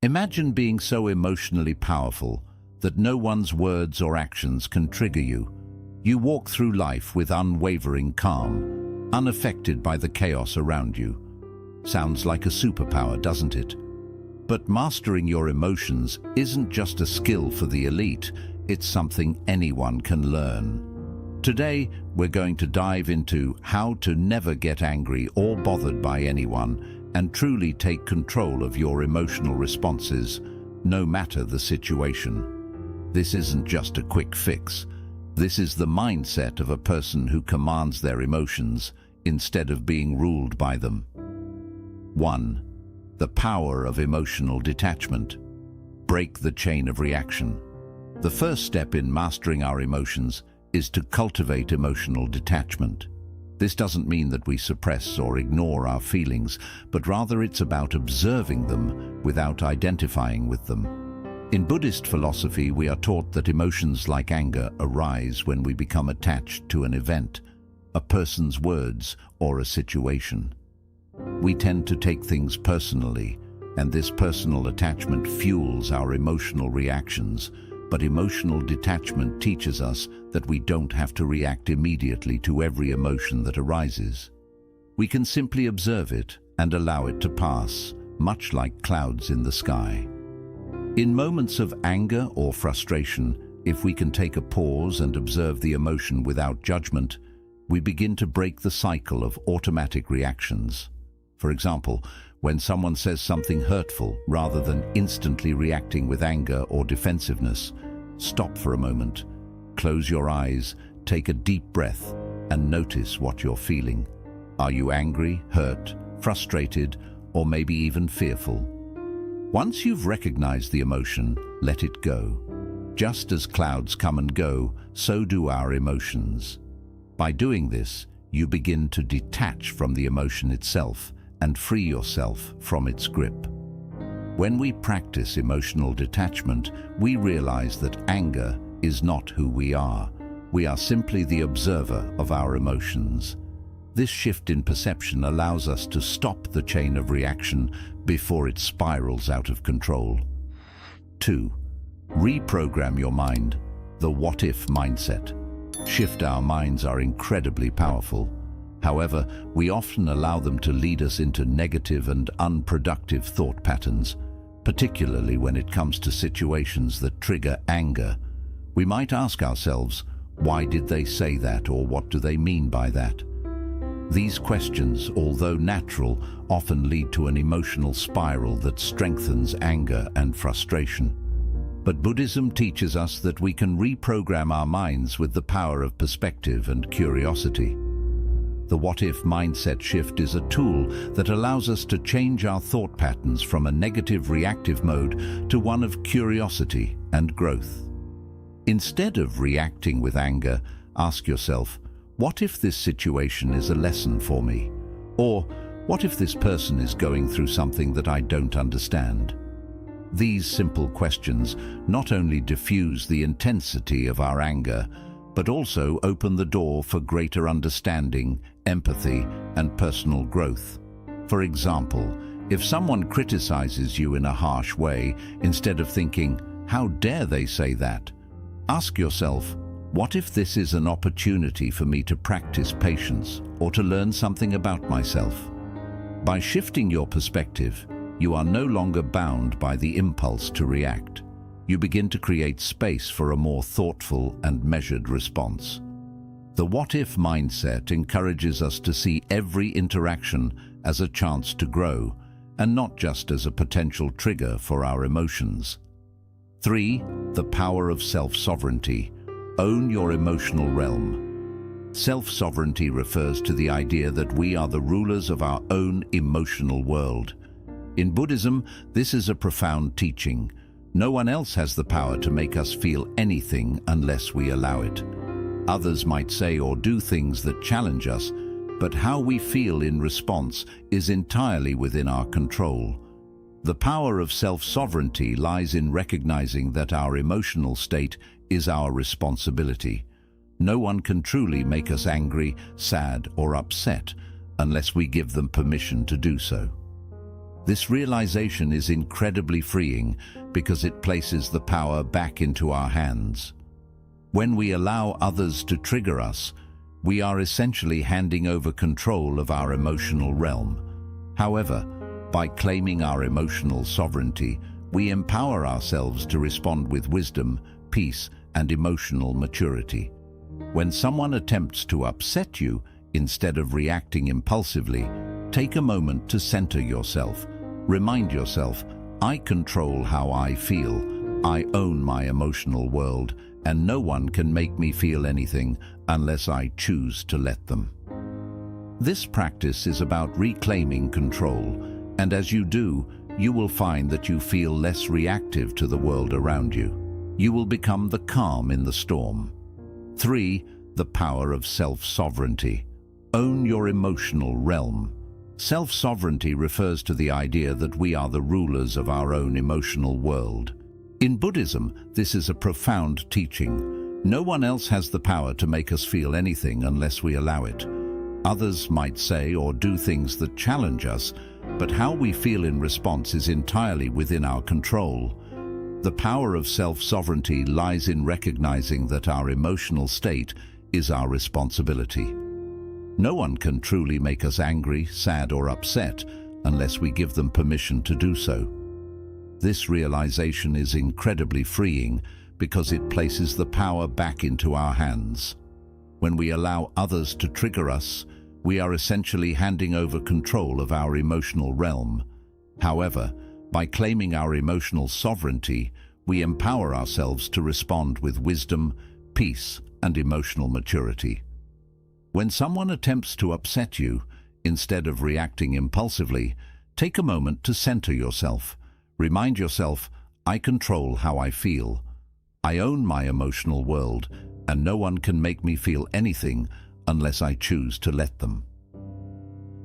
Imagine being so emotionally powerful that no one's words or actions can trigger you. You walk through life with unwavering calm, unaffected by the chaos around you. Sounds like a superpower, doesn't it? But mastering your emotions isn't just a skill for the elite, it's something anyone can learn. Today, we're going to dive into how to never get angry or bothered by anyone and truly take control of your emotional responses, no matter the situation. This isn't just a quick fix. This is the mindset of a person who commands their emotions instead of being ruled by them. 1. The power of emotional detachment. Break the chain of reaction. The first step in mastering our emotions is to cultivate emotional detachment. This doesn't mean that we suppress or ignore our feelings, but rather it's about observing them without identifying with them. In Buddhist philosophy, we are taught that emotions like anger arise when we become attached to an event, a person's words, or a situation. We tend to take things personally, and this personal attachment fuels our emotional reactions, but emotional detachment teaches us that we don't have to react immediately to every emotion that arises. We can simply observe it and allow it to pass, much like clouds in the sky. In moments of anger or frustration, if we can take a pause and observe the emotion without judgment, we begin to break the cycle of automatic reactions. For example, when someone says something hurtful, rather than instantly reacting with anger or defensiveness, stop for a moment, close your eyes, take a deep breath, and notice what you're feeling. Are you angry, hurt, frustrated, or maybe even fearful? Once you've recognized the emotion, let it go. Just as clouds come and go, so do our emotions. By doing this, you begin to detach from the emotion itself and free yourself from its grip. When we practice emotional detachment, we realize that anger is not who we are. We are simply the observer of our emotions. This shift in perception allows us to stop the chain of reaction before it spirals out of control. 2. Reprogram your mind, the what-if mindset. Shift our minds are incredibly powerful. However, we often allow them to lead us into negative and unproductive thought patterns, particularly when it comes to situations that trigger anger. We might ask ourselves, why did they say that, or what do they mean by that? These questions, although natural, often lead to an emotional spiral that strengthens anger and frustration. But Buddhism teaches us that we can reprogram our minds with the power of perspective and curiosity. The what-if mindset shift is a tool that allows us to change our thought patterns from a negative reactive mode to one of curiosity and growth. Instead of reacting with anger, ask yourself, what if this situation is a lesson for me? Or, what if this person is going through something that I don't understand? These simple questions not only diffuse the intensity of our anger, but also open the door for greater understanding, empathy, and personal growth. For example, if someone criticizes you in a harsh way, instead of thinking, how dare they say that? Ask yourself, what if this is an opportunity for me to practice patience or to learn something about myself? By shifting your perspective, you are no longer bound by the impulse to react. You begin to create space for a more thoughtful and measured response. The what-if mindset encourages us to see every interaction as a chance to grow, and not just as a potential trigger for our emotions. 3. The power of self-sovereignty. Own your emotional realm. Self-sovereignty refers to the idea that we are the rulers of our own emotional world. In Buddhism, this is a profound teaching. No one else has the power to make us feel anything unless we allow it. Others might say or do things that challenge us, but how we feel in response is entirely within our control. The power of self-sovereignty lies in recognizing that our emotional state is our responsibility. No one can truly make us angry, sad, or upset unless we give them permission to do so. This realization is incredibly freeing because it places the power back into our hands. When we allow others to trigger us, we are essentially handing over control of our emotional realm. However, by claiming our emotional sovereignty, we empower ourselves to respond with wisdom, peace, and emotional maturity. When someone attempts to upset you, instead of reacting impulsively, take a moment to center yourself. Remind yourself, I control how I feel, I own my emotional world, and no one can make me feel anything unless I choose to let them. This practice is about reclaiming control, and as you do, you will find that you feel less reactive to the world around you. You will become the calm in the storm. 3. The power of self-sovereignty. Own your emotional realm. Self-sovereignty refers to the idea that we are the rulers of our own emotional world. In Buddhism, this is a profound teaching. No one else has the power to make us feel anything unless we allow it. Others might say or do things that challenge us, but how we feel in response is entirely within our control. The power of self-sovereignty lies in recognizing that our emotional state is our responsibility. No one can truly make us angry, sad, or upset unless we give them permission to do so. This realization is incredibly freeing because it places the power back into our hands. When we allow others to trigger us, we are essentially handing over control of our emotional realm. However, by claiming our emotional sovereignty, we empower ourselves to respond with wisdom, peace, and emotional maturity. When someone attempts to upset you, instead of reacting impulsively, take a moment to center yourself. Remind yourself, I control how I feel. I own my emotional world, and no one can make me feel anything unless I choose to let them.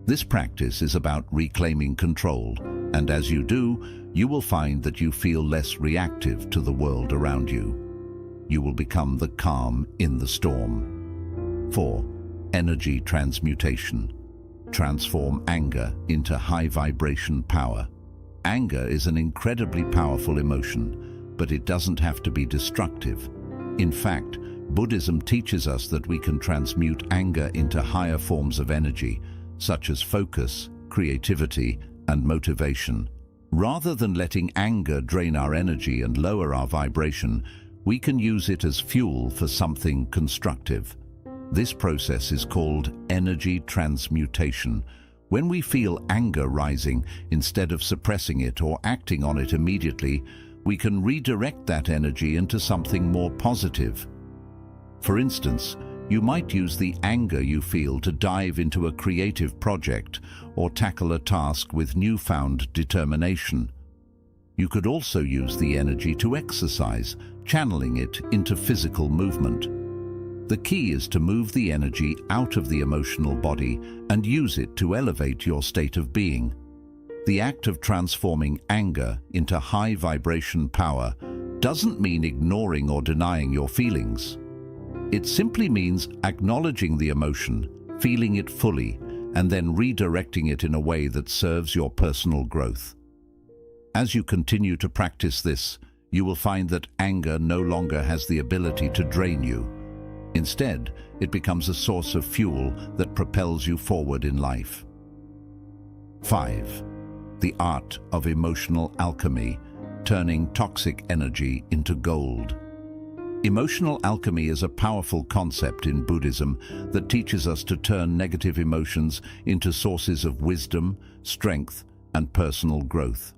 This practice is about reclaiming control, and as you do, you will find that you feel less reactive to the world around you. You will become the calm in the storm. 4. Energy transmutation. Transform anger into high-vibration power. Anger is an incredibly powerful emotion, but it doesn't have to be destructive. In fact, Buddhism teaches us that we can transmute anger into higher forms of energy, such as focus, creativity, and motivation. Rather than letting anger drain our energy and lower our vibration, we can use it as fuel for something constructive. This process is called energy transmutation. When we feel anger rising, instead of suppressing it or acting on it immediately, we can redirect that energy into something more positive. For instance, you might use the anger you feel to dive into a creative project or tackle a task with newfound determination. You could also use the energy to exercise, channeling it into physical movement. The key is to move the energy out of the emotional body and use it to elevate your state of being. The act of transforming anger into high vibration power doesn't mean ignoring or denying your feelings. It simply means acknowledging the emotion, feeling it fully, and then redirecting it in a way that serves your personal growth. As you continue to practice this, you will find that anger no longer has the ability to drain you. Instead, it becomes a source of fuel that propels you forward in life. 5. The art of emotional alchemy, turning toxic energy into gold. Emotional alchemy is a powerful concept in Buddhism that teaches us to turn negative emotions into sources of wisdom, strength, and personal growth.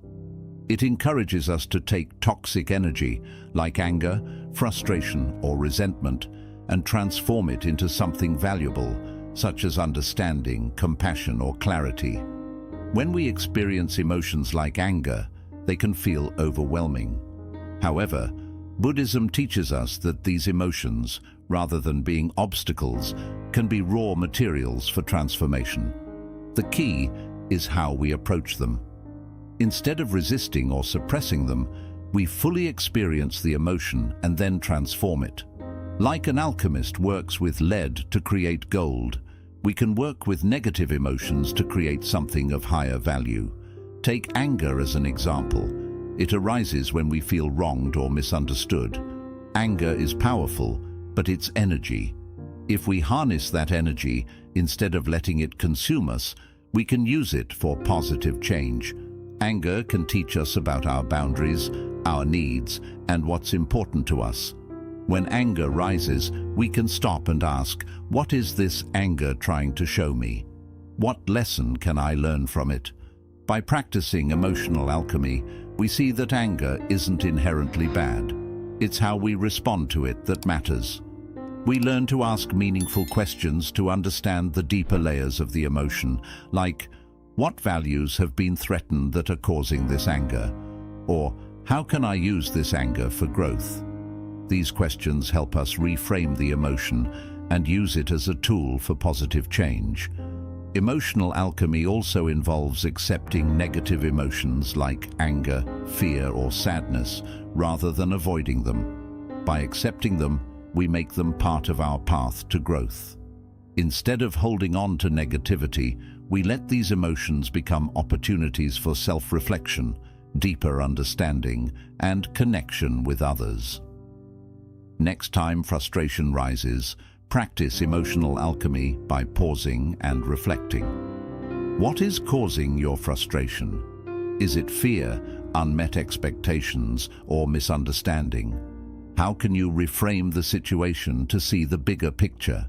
It encourages us to take toxic energy, like anger, frustration, or resentment, and transform it into something valuable, such as understanding, compassion, or clarity. When we experience emotions like anger, they can feel overwhelming. However, Buddhism teaches us that these emotions, rather than being obstacles, can be raw materials for transformation. The key is how we approach them. Instead of resisting or suppressing them, we fully experience the emotion and then transform it. Like an alchemist works with lead to create gold, we can work with negative emotions to create something of higher value. Take anger as an example. It arises when we feel wronged or misunderstood. Anger is powerful, but it's energy. If we harness that energy, instead of letting it consume us, we can use it for positive change. Anger can teach us about our boundaries, our needs, and what's important to us. When anger rises, we can stop and ask, what is this anger trying to show me? What lesson can I learn from it? By practicing emotional alchemy, we see that anger isn't inherently bad. It's how we respond to it that matters. We learn to ask meaningful questions to understand the deeper layers of the emotion, like, what values have been threatened that are causing this anger? Or, how can I use this anger for growth? These questions help us reframe the emotion and use it as a tool for positive change. Emotional alchemy also involves accepting negative emotions like anger, fear, or sadness, rather than avoiding them. By accepting them, we make them part of our path to growth. Instead of holding on to negativity, we let these emotions become opportunities for self-reflection, deeper understanding, and connection with others. Next time frustration rises, practice emotional alchemy by pausing and reflecting. What is causing your frustration? Is it fear, unmet expectations, or misunderstanding? How can you reframe the situation to see the bigger picture?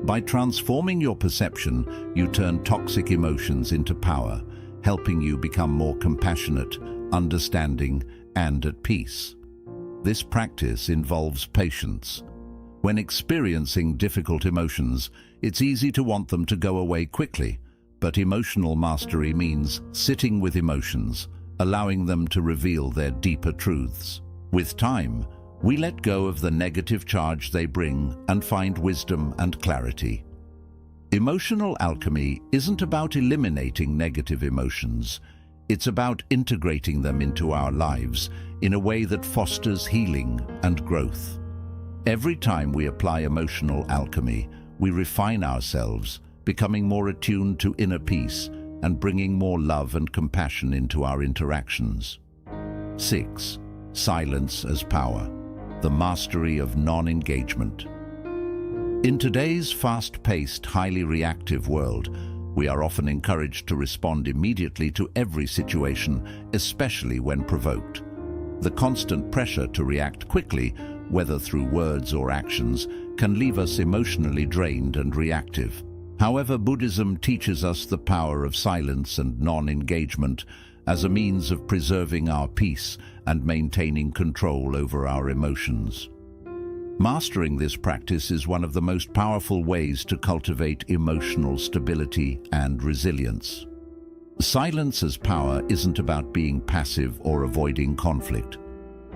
By transforming your perception, you turn toxic emotions into power, helping you become more compassionate, understanding, and at peace. This practice involves patience. When experiencing difficult emotions, it's easy to want them to go away quickly, but emotional mastery means sitting with emotions, allowing them to reveal their deeper truths. With time, we let go of the negative charge they bring and find wisdom and clarity. Emotional alchemy isn't about eliminating negative emotions. It's about integrating them into our lives in a way that fosters healing and growth. Every time we apply emotional alchemy, we refine ourselves, becoming more attuned to inner peace and bringing more love and compassion into our interactions. 6. Silence as power. The mastery of non-engagement. In today's fast-paced, highly reactive world, we are often encouraged to respond immediately to every situation, especially when provoked. The constant pressure to react quickly, whether through words or actions, can leave us emotionally drained and reactive. However, Buddhism teaches us the power of silence and non-engagement as a means of preserving our peace and maintaining control over our emotions. Mastering this practice is one of the most powerful ways to cultivate emotional stability and resilience. Silence as power isn't about being passive or avoiding conflict.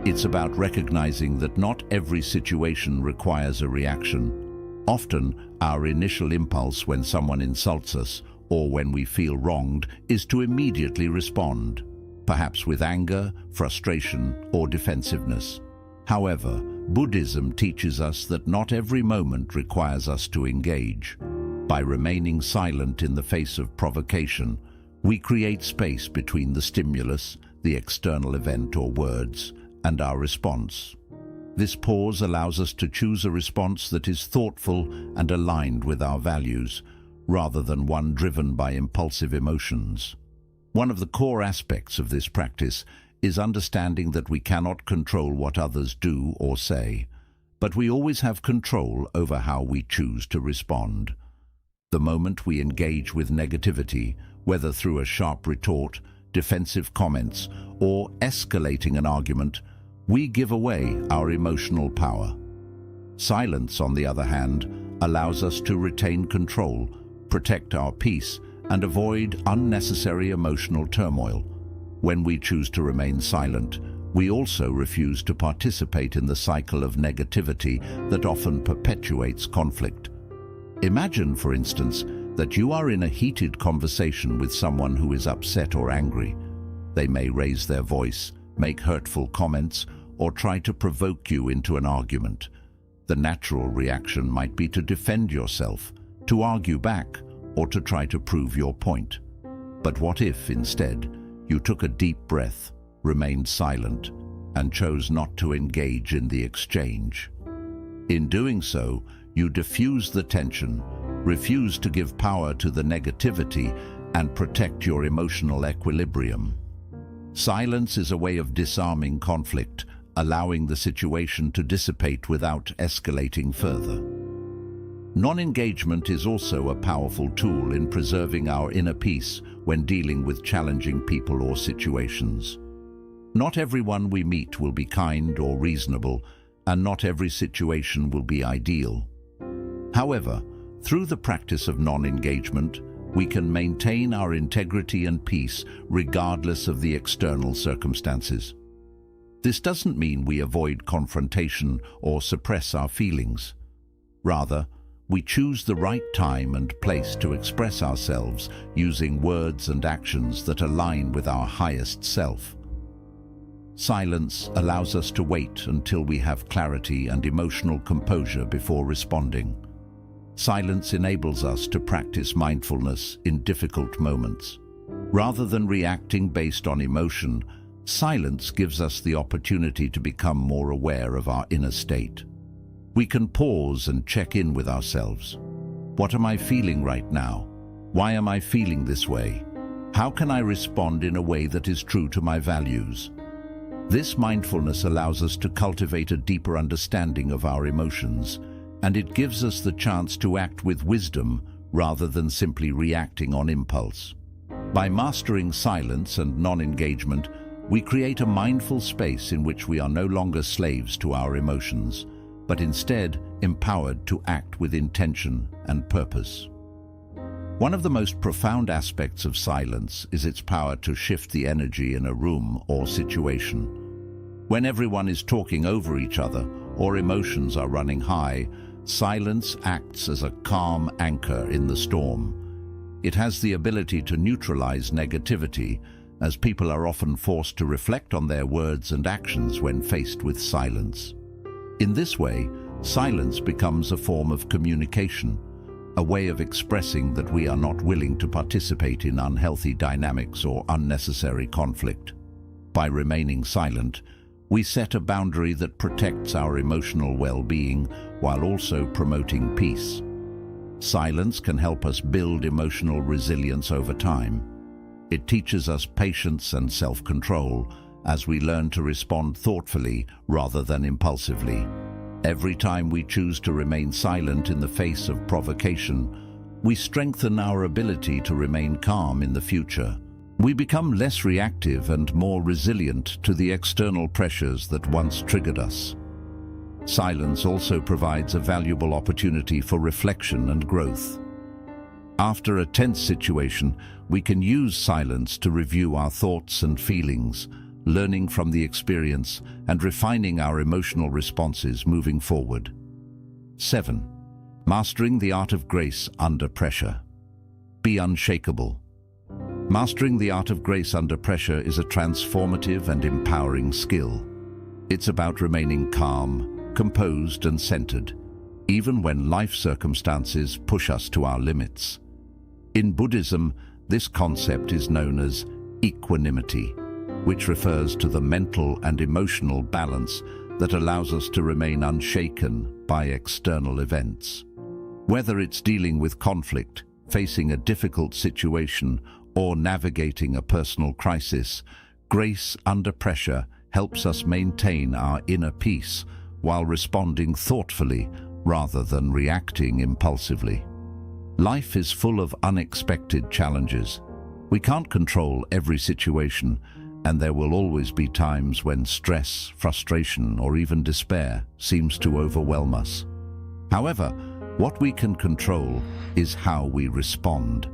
It's about recognizing that not every situation requires a reaction. Often, our initial impulse when someone insults us or when we feel wronged is to immediately respond, perhaps with anger, frustration, or defensiveness. However, Buddhism teaches us that not every moment requires us to engage. By remaining silent in the face of provocation, we create space between the stimulus, the external event or words, and our response. This pause allows us to choose a response that is thoughtful and aligned with our values, rather than one driven by impulsive emotions. One of the core aspects of this practice is understanding that we cannot control what others do or say, but we always have control over how we choose to respond. The moment we engage with negativity, whether through a sharp retort, defensive comments, or escalating an argument, we give away our emotional power. Silence, on the other hand, allows us to retain control, protect our peace, and avoid unnecessary emotional turmoil. When we choose to remain silent, we also refuse to participate in the cycle of negativity that often perpetuates conflict. Imagine, for instance, that you are in a heated conversation with someone who is upset or angry. They may raise their voice, make hurtful comments, or try to provoke you into an argument. The natural reaction might be to defend yourself, to argue back, or to try to prove your point. But what if, instead, You took a deep breath, remained silent, and chose not to engage in the exchange. In doing so, you diffused the tension, refused to give power to the negativity, and protect your emotional equilibrium. Silence is a way of disarming conflict, allowing the situation to dissipate without escalating further. Non-engagement is also a powerful tool in preserving our inner peace when dealing with challenging people or situations. Not everyone we meet will be kind or reasonable, and not every situation will be ideal. However, through the practice of non-engagement, we can maintain our integrity and peace regardless of the external circumstances. This doesn't mean we avoid confrontation or suppress our feelings. Rather, we choose the right time and place to express ourselves using words and actions that align with our highest self. Silence allows us to wait until we have clarity and emotional composure before responding. Silence enables us to practice mindfulness in difficult moments. Rather than reacting based on emotion, silence gives us the opportunity to become more aware of our inner state. We can pause and check in with ourselves. What am I feeling right now? Why am I feeling this way? How can I respond in a way that is true to my values? This mindfulness allows us to cultivate a deeper understanding of our emotions, and it gives us the chance to act with wisdom rather than simply reacting on impulse. By mastering silence and non-engagement, we create a mindful space in which we are no longer slaves to our emotions, but instead empowered to act with intention and purpose. One of the most profound aspects of silence is its power to shift the energy in a room or situation. When everyone is talking over each other or emotions are running high, silence acts as a calm anchor in the storm. It has the ability to neutralize negativity, as people are often forced to reflect on their words and actions when faced with silence. In this way, silence becomes a form of communication, a way of expressing that we are not willing to participate in unhealthy dynamics or unnecessary conflict. By remaining silent, we set a boundary that protects our emotional well-being while also promoting peace. Silence can help us build emotional resilience over time. It teaches us patience and self-control as we learn to respond thoughtfully rather than impulsively. Every time we choose to remain silent in the face of provocation, we strengthen our ability to remain calm in the future. We become less reactive and more resilient to the external pressures that once triggered us. Silence also provides a valuable opportunity for reflection and growth. After a tense situation, we can use silence to review our thoughts and feelings, learning from the experience and refining our emotional responses moving forward. 7. Mastering the art of grace under pressure. Be unshakable. Mastering the art of grace under pressure is a transformative and empowering skill. It's about remaining calm, composed and centered, even when life circumstances push us to our limits. In Buddhism, this concept is known as equanimity, which refers to the mental and emotional balance that allows us to remain unshaken by external events. Whether it's dealing with conflict, facing a difficult situation, or navigating a personal crisis, grace under pressure helps us maintain our inner peace while responding thoughtfully rather than reacting impulsively. Life is full of unexpected challenges. We can't control every situation, and there will always be times when stress, frustration, or even despair seems to overwhelm us. However, what we can control is how we respond.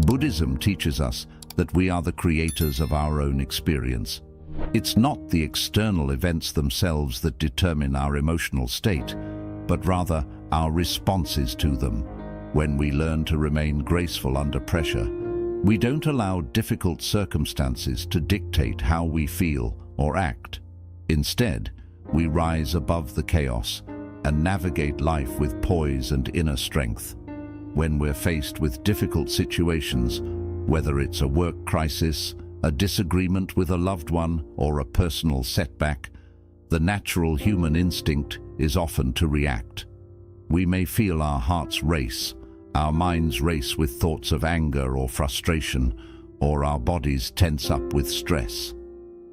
Buddhism teaches us that we are the creators of our own experience. It's not the external events themselves that determine our emotional state, but rather our responses to them. When we learn to remain graceful under pressure, we don't allow difficult circumstances to dictate how we feel or act. Instead, we rise above the chaos and navigate life with poise and inner strength. When we're faced with difficult situations, whether it's a work crisis, a disagreement with a loved one, or a personal setback, the natural human instinct is often to react. We may feel our hearts race, our minds race with thoughts of anger or frustration, or our bodies tense up with stress.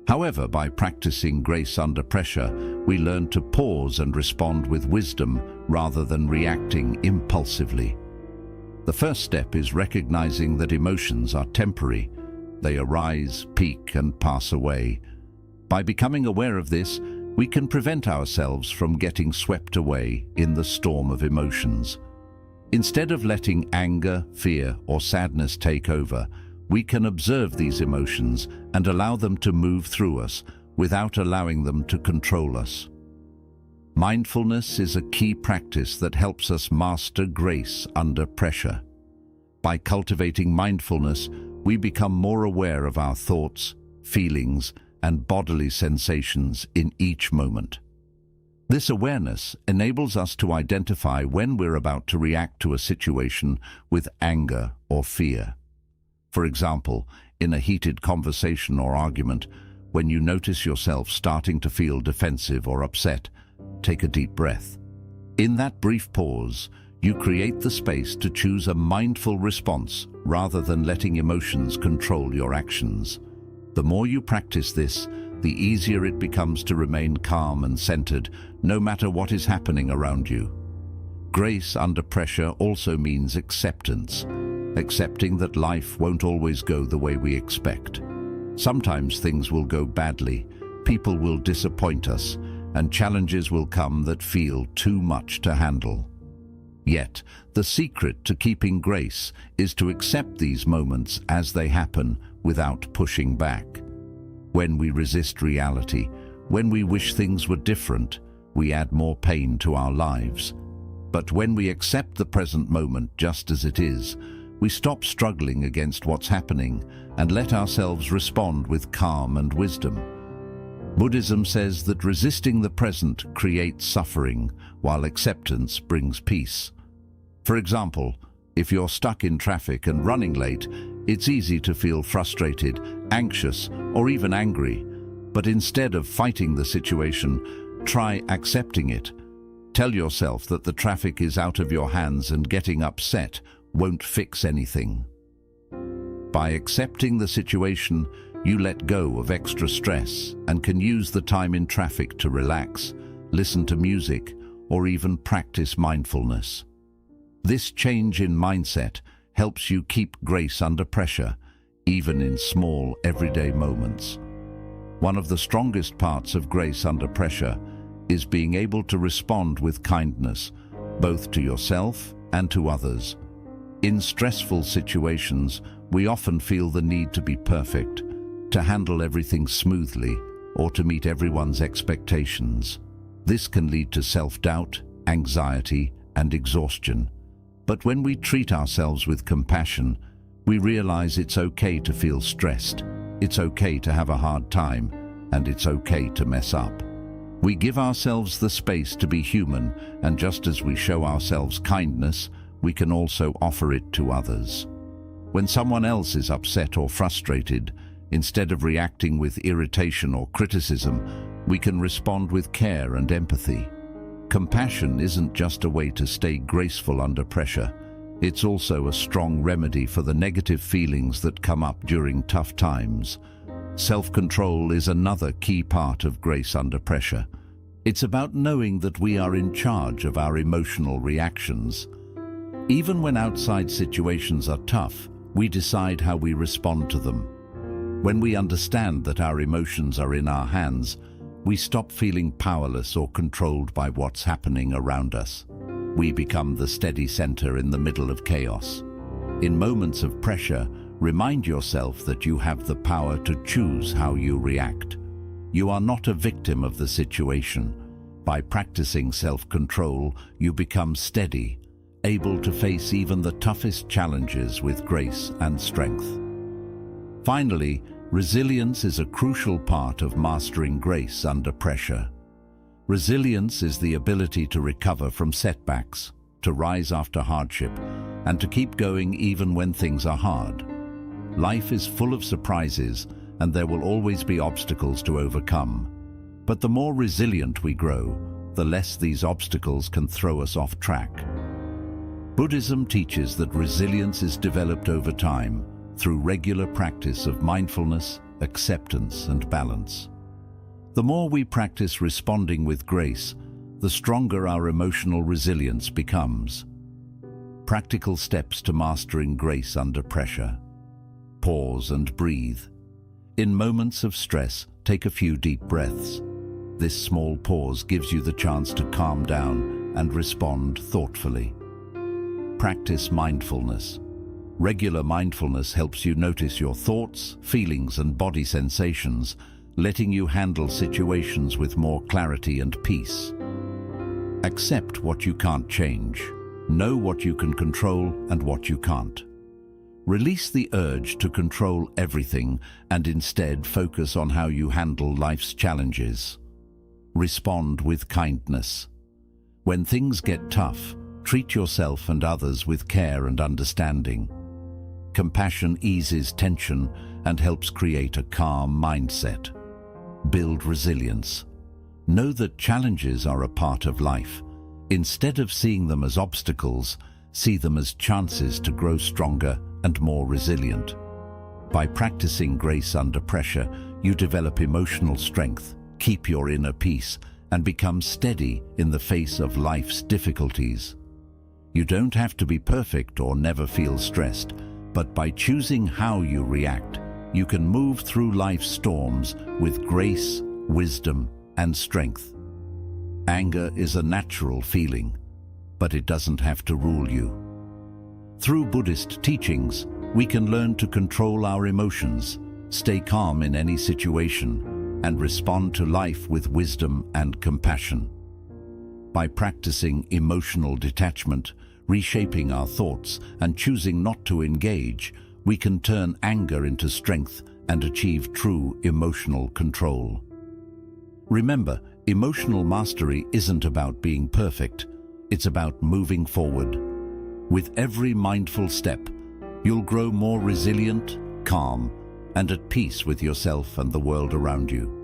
However, by practicing grace under pressure, we learn to pause and respond with wisdom rather than reacting impulsively. The first step is recognizing that emotions are temporary. They arise, peak, and pass away. By becoming aware of this, we can prevent ourselves from getting swept away in the storm of emotions. Instead of letting anger, fear, or sadness take over, we can observe these emotions and allow them to move through us without allowing them to control us. Mindfulness is a key practice that helps us master grace under pressure. By cultivating mindfulness, we become more aware of our thoughts, feelings, and bodily sensations in each moment. This awareness enables us to identify when we're about to react to a situation with anger or fear. For example, in a heated conversation or argument, when you notice yourself starting to feel defensive or upset, take a deep breath. In that brief pause, you create the space to choose a mindful response rather than letting emotions control your actions. The more you practice this, the easier it becomes to remain calm and centered, no matter what is happening around you. Grace under pressure also means acceptance, accepting that life won't always go the way we expect. Sometimes things will go badly, people will disappoint us, and challenges will come that feel too much to handle. Yet, the secret to keeping grace is to accept these moments as they happen without pushing back. When we resist reality, when we wish things were different, we add more pain to our lives. But when we accept the present moment just as it is, we stop struggling against what's happening and let ourselves respond with calm and wisdom. Buddhism says that resisting the present creates suffering, while acceptance brings peace. For example, if you're stuck in traffic and running late, it's easy to feel frustrated, anxious, or even angry. But instead of fighting the situation, try accepting it. Tell yourself that the traffic is out of your hands and getting upset won't fix anything. By accepting the situation, you let go of extra stress and can use the time in traffic to relax, listen to music, or even practice mindfulness. This change in mindset helps you keep grace under pressure, even in small, everyday moments. One of the strongest parts of grace under pressure is being able to respond with kindness, both to yourself and to others. In stressful situations, we often feel the need to be perfect, to handle everything smoothly, or to meet everyone's expectations. This can lead to self-doubt, anxiety, and exhaustion. But when we treat ourselves with compassion, we realize it's okay to feel stressed, it's okay to have a hard time, and it's okay to mess up. We give ourselves the space to be human, and just as we show ourselves kindness, we can also offer it to others. When someone else is upset or frustrated, instead of reacting with irritation or criticism, we can respond with care and empathy. Compassion isn't just a way to stay graceful under pressure. It's also a strong remedy for the negative feelings that come up during tough times. Self-control is another key part of grace under pressure. It's about knowing that we are in charge of our emotional reactions. Even when outside situations are tough, we decide how we respond to them. When we understand that our emotions are in our hands, we stop feeling powerless or controlled by what's happening around us. We become the steady center in the middle of chaos. In moments of pressure, remind yourself that you have the power to choose how you react. You are not a victim of the situation. By practicing self-control, you become steady, able to face even the toughest challenges with grace and strength. Finally, resilience is a crucial part of mastering grace under pressure. Resilience is the ability to recover from setbacks, to rise after hardship, and to keep going even when things are hard. Life is full of surprises, and there will always be obstacles to overcome. But the more resilient we grow, the less these obstacles can throw us off track. Buddhism teaches that resilience is developed over time through regular practice of mindfulness, acceptance, and balance. The more we practice responding with grace, the stronger our emotional resilience becomes. Practical steps to mastering grace under pressure. Pause and breathe. In moments of stress, take a few deep breaths. This small pause gives you the chance to calm down and respond thoughtfully. Practice mindfulness. Regular mindfulness helps you notice your thoughts, feelings, and body sensations, letting you handle situations with more clarity and peace. Accept what you can't change. Know what you can control and what you can't. Release the urge to control everything and instead focus on how you handle life's challenges. Respond with kindness. When things get tough, treat yourself and others with care and understanding. Compassion eases tension and helps create a calm mindset. Build resilience. Know that challenges are a part of life. Instead of seeing them as obstacles, see them as chances to grow stronger and more resilient. By practicing grace under pressure, you develop emotional strength, keep your inner peace, and become steady in the face of life's difficulties. You don't have to be perfect or never feel stressed, but by choosing how you react, you can move through life's storms with grace, wisdom, and strength. Anger is a natural feeling, but it doesn't have to rule you. Through Buddhist teachings, we can learn to control our emotions, stay calm in any situation, and respond to life with wisdom and compassion. By practicing emotional detachment, reshaping our thoughts, and choosing not to engage, we can turn anger into strength and achieve true emotional control. Remember, emotional mastery isn't about being perfect, it's about moving forward. With every mindful step, you'll grow more resilient, calm, and at peace with yourself and the world around you.